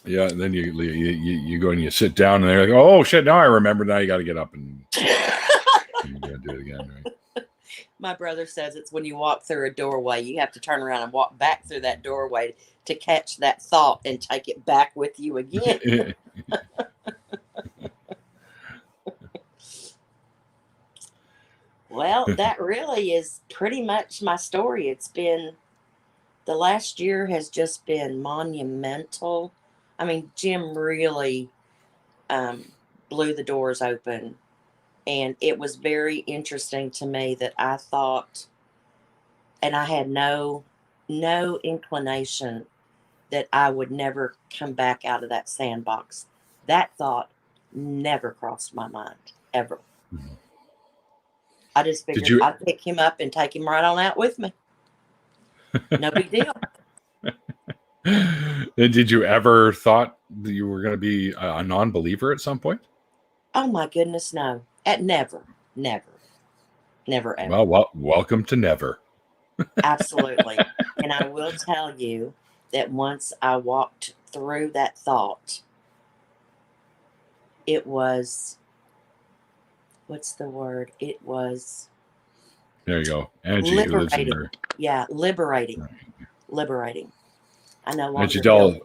then you go and you sit down and they're like, oh shit, now I remember. Now you got to get up and you got to do it again, right? My brother says it's when you walk through a doorway, you have to turn around and walk back through that doorway to catch that thought and take it back with you again. Well, that really is pretty much my story. It's been, the last year has just been monumental. I mean, Jim really blew the doors open. And it was very interesting to me that I thought, and I had no inclination that I would never come back out of that sandbox. That thought never crossed my mind, ever. Mm-hmm. I just figured I'd pick him up and take him right on out with me. No big deal. Did you ever thought that you were going to be a non-believer at some point? Oh my goodness, no. Never, ever. Well, welcome to never. Absolutely. And I will tell you that once I walked through that thought, it was, what's the word? It was. There you go. Angie, who lives in her. Yeah, liberating. Liberating. I no longer. Angie Dahl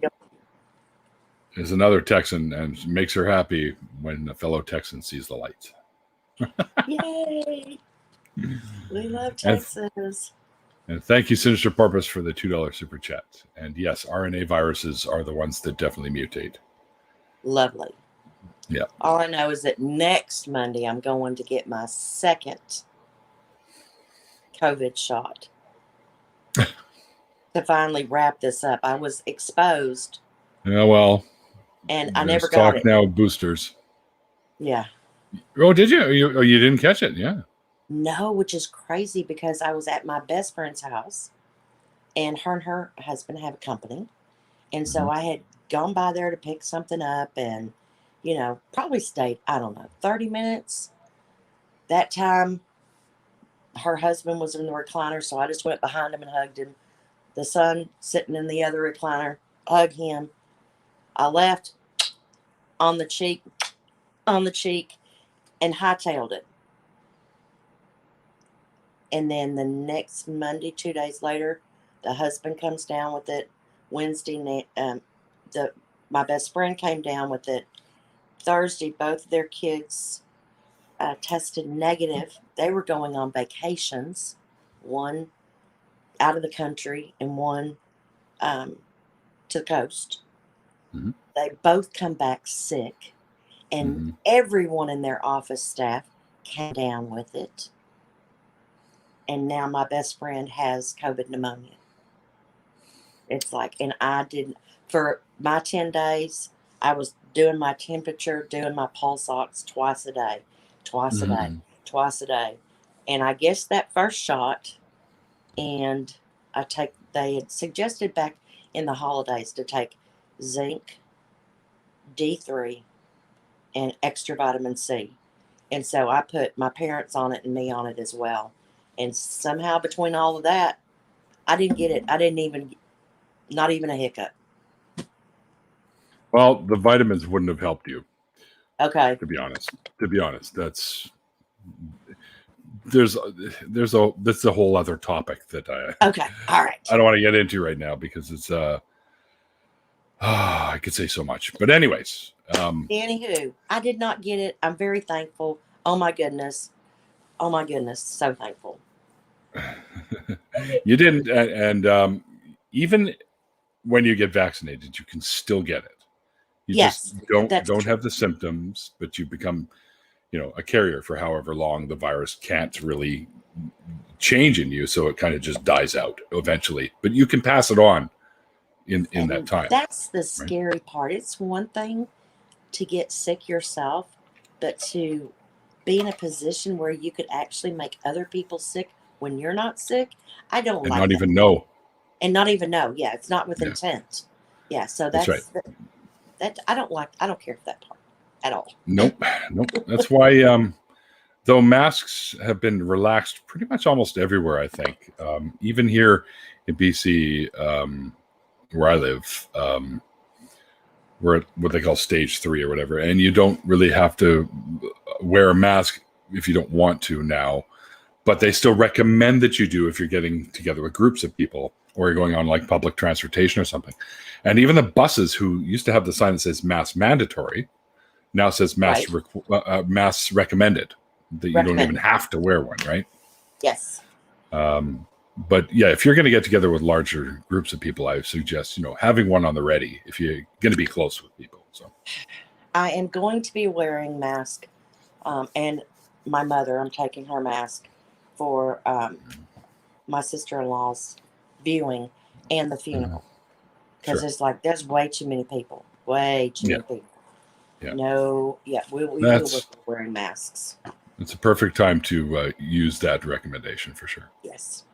is another Texan and makes her happy when a fellow Texan sees the light. Yay! We love Texas. And thank you, Sinister Porpoise, for the $2 super chat. And yes, RNA viruses are the ones that definitely mutate. Lovely. Yeah. All I know is that next Monday I'm going to get my second COVID shot to finally wrap this up. I was exposed. Yeah, well. And I never got it. Now boosters. Yeah. Oh, did you? You didn't catch it? Yeah. No, which is crazy because I was at my best friend's house and her husband have a company. And so I had gone by there to pick something up and, probably stayed, 30 minutes. That time, her husband was in the recliner, so I just went behind him and hugged him. The son sitting in the other recliner, hug him. I left on the cheek, and hightailed it. And then the next Monday, 2 days later, the husband comes down with it. Wednesday, my best friend came down with it. Thursday, both of their kids tested negative. They were going on vacations, one out of the country and one to the coast. Mhm. They both come back sick, and Mhm. everyone in their office staff came down with it. And now my best friend has COVID pneumonia. It's like, and I didn't, for my 10 days, I was doing my temperature, doing my pulse ox twice a day, twice a day, Mhm. twice a day. And I guess that first shot, and they had suggested back in the holidays to take zinc, D3, and extra vitamin C. And so I put my parents on it and me on it as well. And somehow between all of that, I didn't get it. I didn't even, not even a hiccup. Well, the vitamins wouldn't have helped you, Okay. to be honest. That's there's that's a whole other topic that Okay. All right. I don't want to get into right now because it's I could say so much. But anyways, Anywho, I did not get it. I'm very thankful. Oh my goodness. Oh my goodness. So thankful. you didn't, and even when you get vaccinated, you can still get it. You Yes, just that's don't true. have the symptoms, but you become, a carrier for however long the virus can't really change in you, so it kind of just dies out eventually. But you can pass it on in that And time. that's the Right? scary part. It's one thing to get sick yourself, but to be in a position where you could actually make other people sick when you're not sick, I don't And like not that. even know. And not even know. Yeah, it's not with Yeah, intent. Yeah, so that's right. that I don't care for that part at all. Nope. That's why though masks have been relaxed pretty much almost everywhere, I think. Even here in BC, where I live, we're at what they call stage 3 or whatever, and you don't really have to wear a mask if you don't want to now, but they still recommend that you do if you're getting together with groups of people or you're going on like public transportation or something. And even the buses, who used to have the sign that says mask mandatory, now says Right. mask recommended, that you don't even Recommended. have to wear one, right? Yes. But yeah, if you're going to get together with larger groups of people, I suggest having one on the ready if you're going to be close with people. So I am going to be wearing mask, and my mother, I'm taking her mask for my sister-in-law's viewing and the funeral, because sure, there's way too many people, way too yeah, many people. yeah, No, yeah, we will be that's wearing masks. it's a perfect time to use that recommendation for sure. Yes.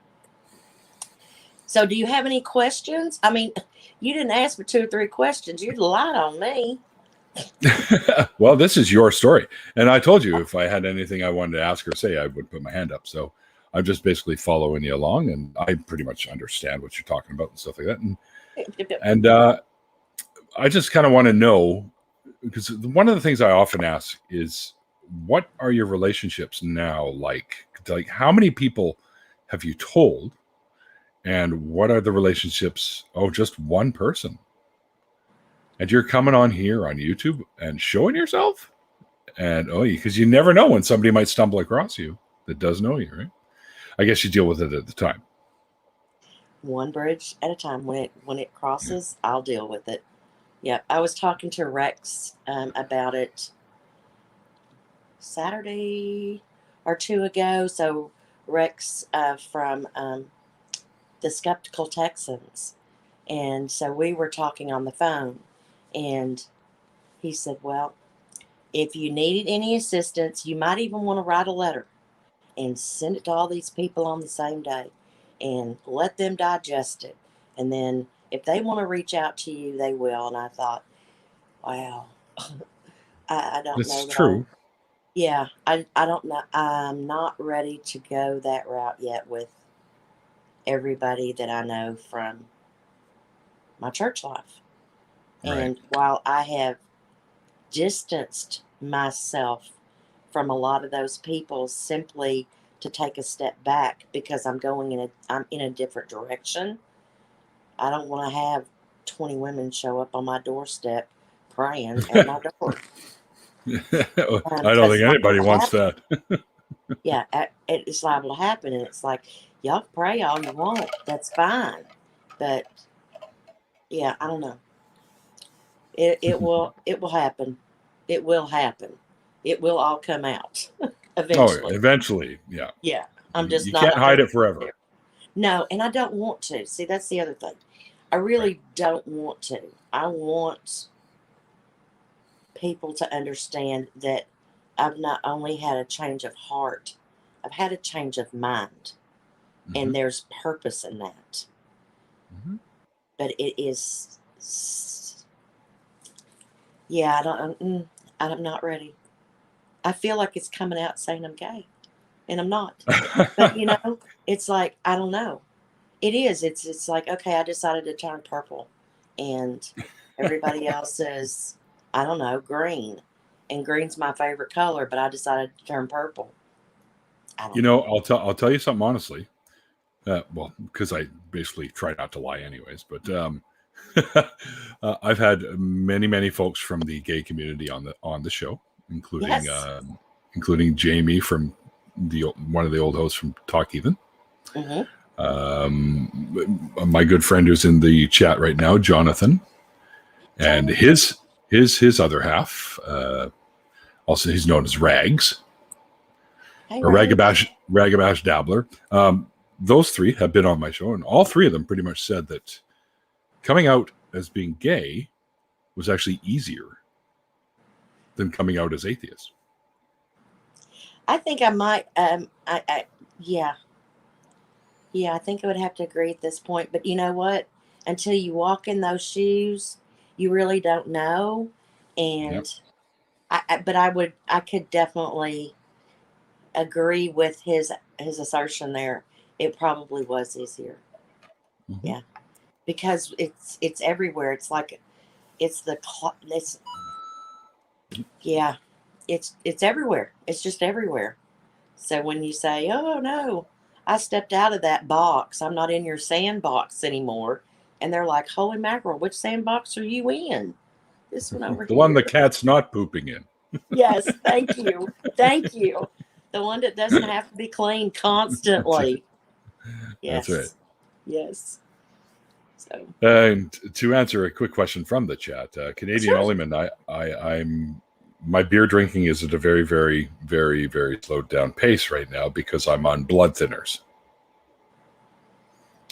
So, do you have any questions? I mean, you didn't ask for 2 or 3 questions. You lied on me. Well, this is your story, and I told you if I had anything I wanted to ask or say, I would put my hand up. So I'm just basically following you along, and I pretty much understand what you're talking about and stuff like that. And I just kind of want to know, because one of the things I often ask is, what are your relationships now like? Like, how many people have you told, and what are the relationships? Oh, just one person. And you're coming on here on YouTube and showing yourself, and because you never know when somebody might stumble across you that does know you, right? I guess you deal with it at the time. One bridge at a time. When it crosses, I'll deal with it. Yep. I was talking to Rex about it Saturday or 2 ago. So Rex from the Skeptical Texans, and so we were talking on the phone, and he said, "Well, if you needed any assistance, you might even want to write a letter and send it to all these people on the same day and let them digest it. And then if they want to reach out to you, they will." And I thought, wow, I don't It's know that I, true. yeah, I don't know. I'm not ready to go that route yet with everybody that I know from my church life. Right. And while I have distanced myself from a lot of those people simply to take a step back because I'm in a different direction. I don't want to have 20 women show up on my doorstep praying at my door. I don't Because think it's liable anybody to wants happen. that. Yeah, it's liable to happen, and it's like, y'all pray all you want. That's fine, but yeah, I don't know. It will happen. It will happen. It will all come out Oh, eventually. eventually, yeah. Yeah, I'm just You not can't hide 100% it forever. there. No, and I don't want to. See, that's the other thing. I really don't want to. I want people to understand that I've not only had a change of heart, I've had a change of mind, and there's purpose in that. Mm-hmm. But it is, yeah, I'm not ready. I feel like it's coming out saying I'm gay, and I'm not. But it's like, I don't know. It is. It's like, okay, I decided to turn purple, and everybody else says, I don't know, green, and green's my favorite color, but I decided to turn purple. I don't know. I'll tell you something honestly. Well, because I basically try not to lie, anyways. But I've had many folks from the gay community on the show, including Yes. including Jamie from one of the old hosts from Talk Even. Mm-hmm. My good friend who's in the chat right now, Jonathan, and his other half. Also, he's known as Rags. Hey, Or Ragabash Dabbler. Those three have been on my show, and all three of them pretty much said that coming out as being gay was actually easier than coming out as atheist. I think I might. Yeah. I think I would have to agree at this point. But you know what? Until you walk in those shoes, you really don't know. And Yep. I could definitely agree with his assertion there. It probably was easier. Mm-hmm. Yeah, because it's everywhere. It's like it's yeah, it's everywhere. It's just everywhere. So when you say, "Oh no, I stepped out of that box. I'm not in your sandbox anymore," and they're like, "Holy mackerel, which sandbox are you in?" This one over The one the here. cat's not pooping in. Yes, thank you. Thank you. The one that doesn't have to be cleaned constantly. That's right. Yes. Yes. So. And to answer a quick question from the chat, Canadian Sure. Olyman, I'm my beer drinking is at a very, very, very, very slowed down pace right now because I'm on blood thinners.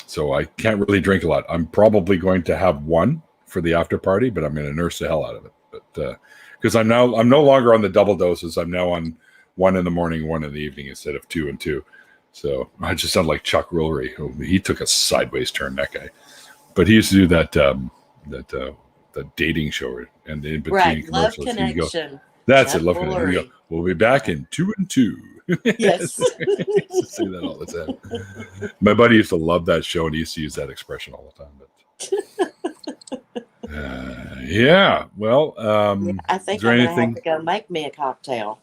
So I can't really drink a lot. I'm probably going to have one for the after party, but I'm going to nurse the hell out of it. But because I'm no longer on the double doses. I'm now on 1 in the morning, 1 in the evening instead of 2 and 2. So I just sound like Chuck Woolery. He took a sideways turn, that guy. But he used to do that dating show, and in between Right. Love commercials, he'd go, Connection. "That's Chuck it, Love Connection." He'd go, Woolery. "We'll be back in 2 and 2." Yes. He used to say that all the time. My buddy used to love that show, and he used to use that expression all the time. But yeah, well, I think I'm going to have to go make me a cocktail.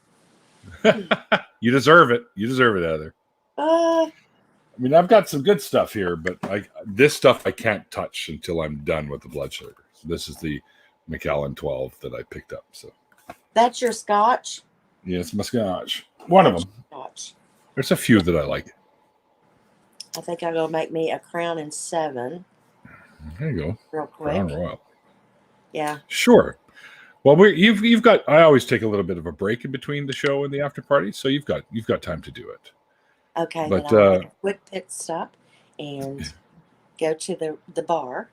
You deserve it. You deserve it, Heather. I mean, I've got some good stuff here, but this stuff I can't touch until I'm done with the blood sugar. So this is the Macallan 12 that I picked up. So that's your scotch? Yeah, it's my scotch. One of them. Scotch. There's a few that I like. I think I'm going to make me a Crown and 7. There you go. Real quick. Crown Royal. Yeah. Sure. Well, you've got. I always take a little bit of a break in between the show and the after party, so you've got time to do it. Okay, but then I'll make a quick pit stop and go to the bar,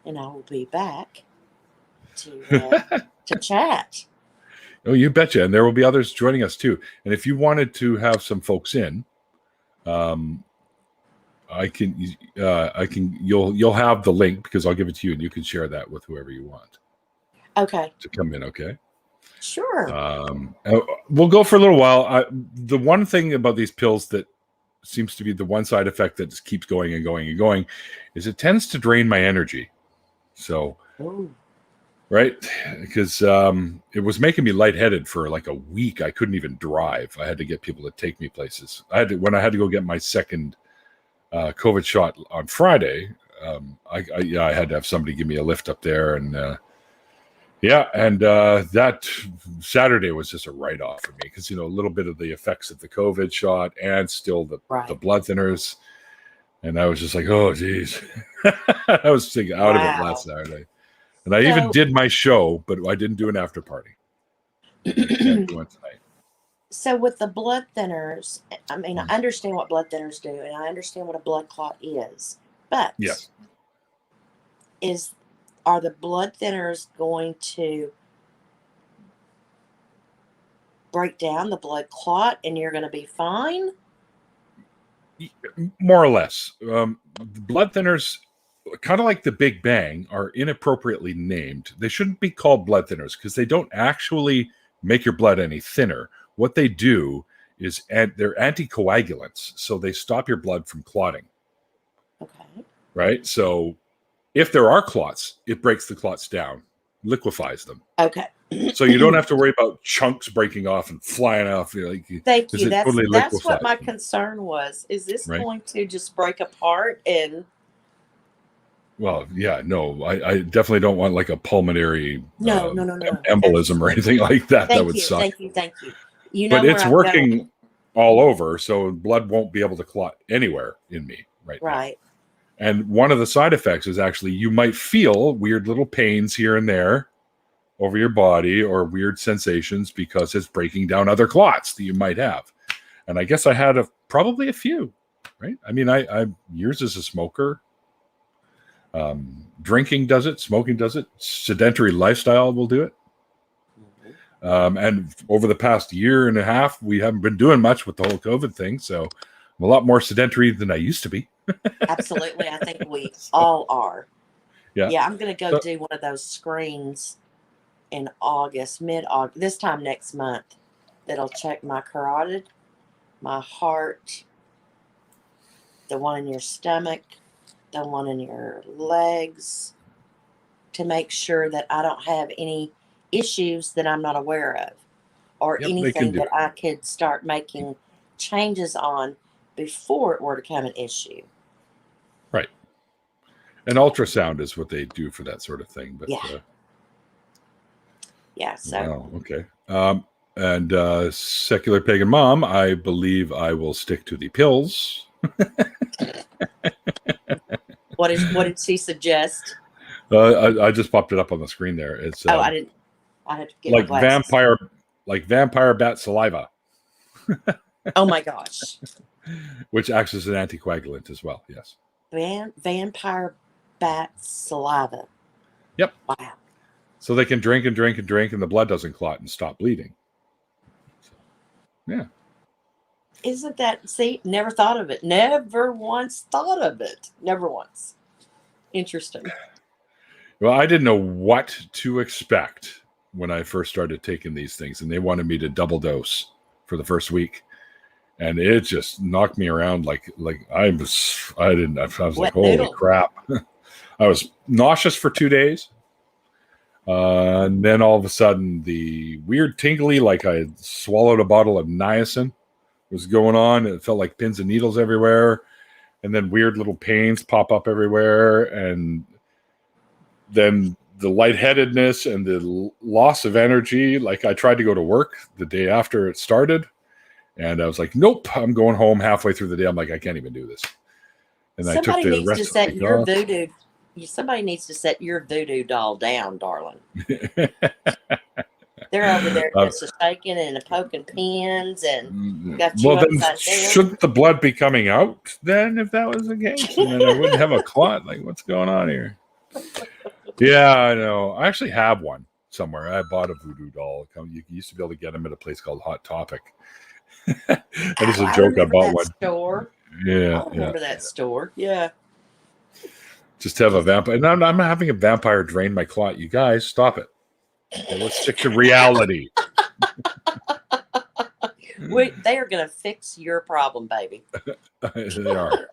and I will be back to chat. Oh, you betcha. And there will be others joining us too. And if you wanted to have some folks in, I can. You'll have the link because I'll give it to you, and you can share that with whoever you want. Okay. To come in, okay. Sure. We'll go for a little while. The one thing about these pills that seems to be the one side effect that just keeps going and going and going is it tends to drain my energy. So, right? Because it was making me lightheaded for like a week. I couldn't even drive. I had to get people to take me places. When I had to go get my second COVID shot on Friday, I had to have somebody give me a lift up there, and Yeah, and that Saturday was just a write-off for me because, a little bit of the effects of the COVID shot and still the Right. blood thinners. And I was just like, oh, geez. I was thinking out of it last Saturday. And I even did my show, but I didn't do an after party. I can't do one tonight. So with the blood thinners, I mean, I understand what blood thinners do, and I understand what a blood clot is. But yes, are the blood thinners going to break down the blood clot and you're going to be fine? More or less. Blood thinners, kind of like the Big Bang, are inappropriately named. They shouldn't be called blood thinners because they don't actually make your blood any thinner. What they do is they're anticoagulants, so they stop your blood from clotting. Okay. Right? So if there are clots, it breaks the clots down, liquefies them. Okay. So you don't have to worry about chunks breaking off and flying off. Thank you. That's what my concern was. Is this going to just break apart and... Well, yeah, no, I definitely don't want like a pulmonary no. embolism or anything like that. That would suck. Thank you. But it's working all over, so blood won't be able to clot anywhere in me right now. And one of the side effects is actually you might feel weird little pains here and there over your body or weird sensations because it's breaking down other clots that you might have. And I guess I had probably a few, right? I mean, I years as a smoker. Drinking does it, smoking does it, sedentary lifestyle will do it. And over the past year and a half, we haven't been doing much with the whole COVID thing. So I'm a lot more sedentary than I used to be. Absolutely. I think we all are. Yeah. Yeah. I'm going to go do one of those screens in August, mid-August, this time next month, that'll check my carotid, my heart, the one in your stomach, the one in your legs, to make sure that I don't have any issues that I'm not aware of, or anything that I could start making changes on before it were to become an issue. Right. An ultrasound is what they do for that sort of thing. But so wow, okay. And secular pagan mom, I believe I will stick to the pills. What did she suggest? I just popped it up on the screen there. It's I didn't. I had to get like my glasses. vampire bat saliva. Oh my gosh! Which acts as an anticoagulant as well. Yes. Vampire bat saliva. Yep. Wow. So they can drink and drink and drink, and the blood doesn't clot and stop bleeding. So, yeah. Isn't that, see, never thought of it. Never once thought of it. Never once. Interesting. Well, I didn't know what to expect when I first started taking these things, and they wanted me to double dose for the first week. And it just knocked me around like I was like, holy crap. I was nauseous for 2 days. And then all of a sudden the weird tingly, like I had swallowed a bottle of niacin, was going on. It felt like pins and needles everywhere, and then weird little pains pop up everywhere, and then the lightheadedness and the loss of energy. Like I tried to go to work the day after it started, and I was like, nope, I'm going home halfway through the day. I'm like, I can't even do this. And I took the rest of the week off. Somebody needs to set your voodoo doll down, darling. They're over there just shaking and poking pins and got you upside down. Shouldn't the blood be coming out then if that was the case? And then I wouldn't have a clot. Like, what's going on here? Yeah, I know. I actually have one somewhere. I bought a voodoo doll. You used to be able to get them at a place called Hot Topic. That is a joke. I bought one. Store. Yeah, I remember that store. Yeah. Just have a vampire. And I'm having a vampire drain my clot. You guys, stop it. Okay, let's stick to reality. They are going to fix your problem, baby. They are.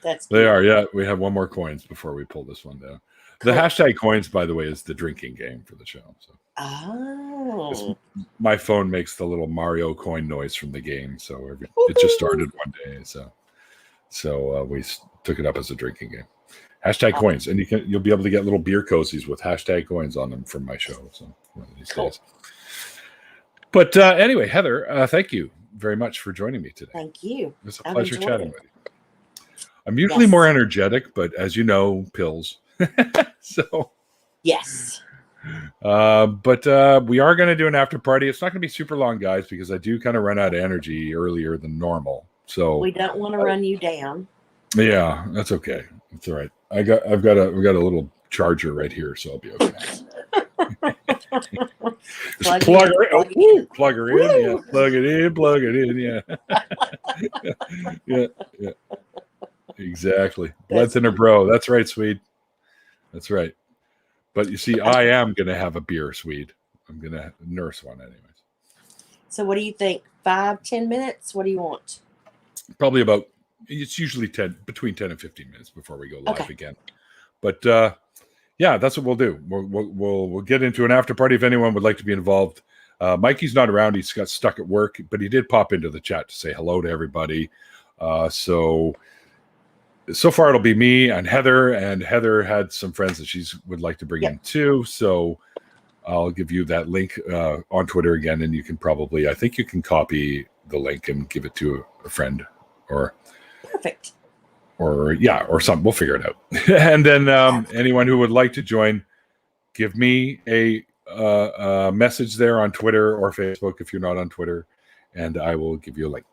That's they are. Yeah, we have one more coins before we pull this one down. Cool. The hashtag coins, by the way, is the drinking game for the show. So my phone makes the little Mario coin noise from the game. So it just started one day. So we took it up as a drinking game. Hashtag coins, and you'll be able to get little beer cozies with hashtag coins on them from my show. So one of these days. But anyway, Heather, thank you very much for joining me today. Thank you. It's a pleasure chatting with you. I'm usually Yes. more energetic, but as you know, pills. So Yes. but we are going to do an after party. It's not going to be super long, guys, because I do kind of run out of energy earlier than normal. So We don't want to run you down. Yeah, that's okay. It's all right. We've got a little charger right here, so I'll be okay. Just plug her in. Yeah, plug it in. Yeah. Yeah. Exactly. Blood's in her bro. That's right, Swede. That's right. But you see, I am going to have a beer, Swede. I'm going to nurse one anyways. So what do you think? 5-10 minutes? What do you want? Probably it's usually between 10 and 15 minutes before we go live again. But yeah, that's what we'll do. We'll get into an after party if anyone would like to be involved. Mikey's not around. He's got stuck at work, but he did pop into the chat to say hello to everybody. So far it'll be me and Heather had some friends that she would like to bring in too. So I'll give you that link on Twitter again, and you can I think you can copy the link and give it to a friend or perfect. Or something. We'll figure it out. And then anyone who would like to join, give me a message there on Twitter or Facebook if you're not on Twitter, and I will give you a link.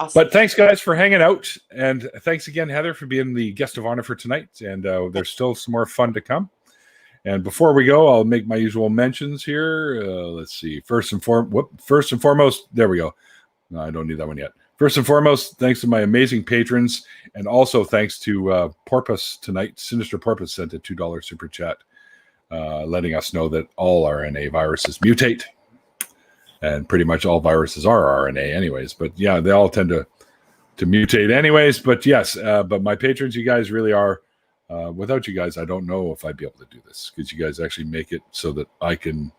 Awesome. But thanks, guys, for hanging out. And thanks again, Heather, for being the guest of honor for tonight. And there's still some more fun to come. And before we go, I'll make my usual mentions here. Let's see. First and foremost, there we go. No, I don't need that one yet. First and foremost, thanks to my amazing patrons, and also thanks to Porpoise tonight. Sinister Porpoise sent a $2 super chat, letting us know that all RNA viruses mutate, and pretty much all viruses are RNA anyways. But yeah, they all tend to mutate anyways. But yes, but my patrons, you guys really are. Without you guys, I don't know if I'd be able to do this, because you guys actually make it so that I can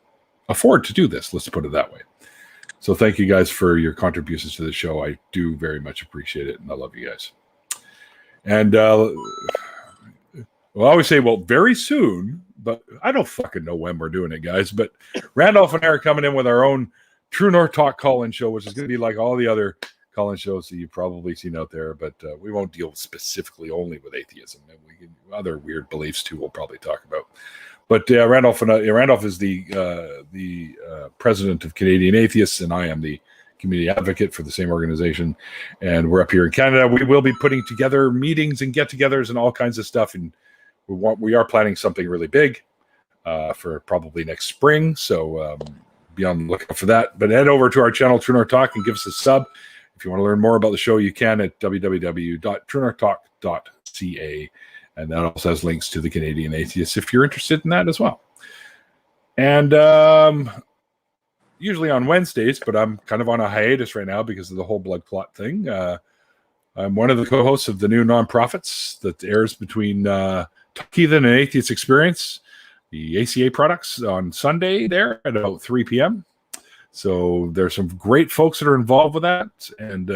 afford to do this. Let's put it that way. So thank you guys for your contributions to the show. I do very much appreciate it, and I love you guys. And we'll always say, well, very soon, but I don't fucking know when we're doing it, guys. But Randolph and I are coming in with our own True North Talk call-in show, which is going to be like all the other call-in shows that you've probably seen out there. But we won't deal specifically only with atheism. And other weird beliefs, too, we'll probably talk about. But Randolph is the president of Canadian Atheists, and I am the community advocate for the same organization. And we're up here in Canada. We will be putting together meetings and get-togethers and all kinds of stuff. And we are planning something really big for probably next spring. So be on the lookout for that. But head over to our channel, True North Talk, and give us a sub. If you want to learn more about the show, you can at www.truenorthtalk.ca. And that also has links to the Canadian Atheists if you're interested in that as well. And usually on Wednesdays, but I'm kind of on a hiatus right now because of the whole blood clot thing. I'm one of the co-hosts of the new nonprofits that airs between Heathen and Atheist Experience, the ACA products, on Sunday there at about 3 p.m. So there's some great folks that are involved with that. And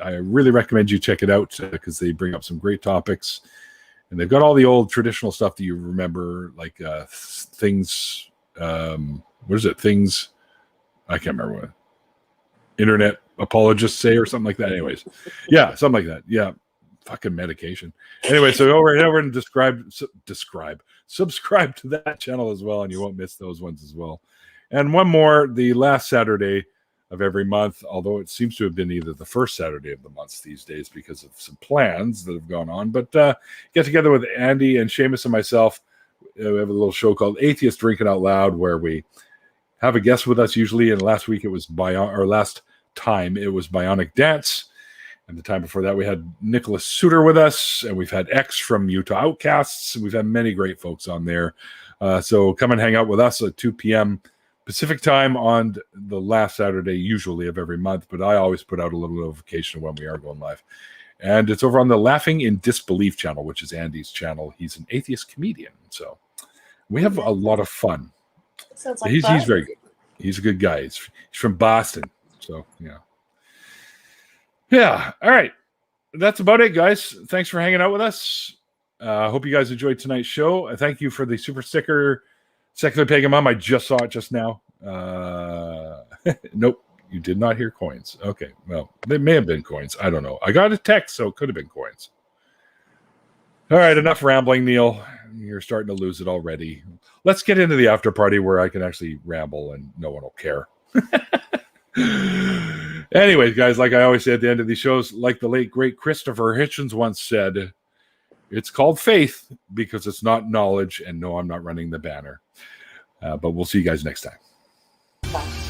I really recommend you check it out because they bring up some great topics, and they've got all the old traditional stuff that you remember, like things. What is it? Things I can't remember what internet apologists say or something like that. Anyways, yeah, something like that. Yeah, fucking medication. Anyway, so go over and subscribe to that channel as well, and you won't miss those ones as well. And one more, the last Saturday of every month, although it seems to have been either the first Saturday of the month these days because of some plans that have gone on. But get together with Andy and Seamus and myself. We have a little show called Atheist Drinking Out Loud, where we have a guest with us usually. And last time it was Bionic Dance. And the time before that, we had Nicholas Suter with us. And we've had X from Utah Outcasts. And we've had many great folks on there. So come and hang out with us at 2 p.m. Pacific time on the last Saturday, usually of every month, but I always put out a little notification when we are going live. And it's over on the Laughing in Disbelief channel, which is Andy's channel. He's an atheist comedian. So we have a lot of fun. Sounds like he's very good. He's a good guy. He's from Boston. So, yeah. Yeah. All right. that's about it, guys. Thanks for hanging out with us. Hope you guys enjoyed tonight's show. Thank you for the super sticker, Secular Pagan Mom. I just saw it just now. Nope, you did not hear coins. Okay, well, they may have been coins. I don't know. I got a text, so it could have been coins. All right, enough rambling, Neil. You're starting to lose it already. Let's get into the after party where I can actually ramble and no one will care. Anyways, guys, like I always say at the end of these shows, like the late, great Christopher Hitchens once said, it's called faith because it's not knowledge. And no, I'm not running the banner. But we'll see you guys next time. Bye.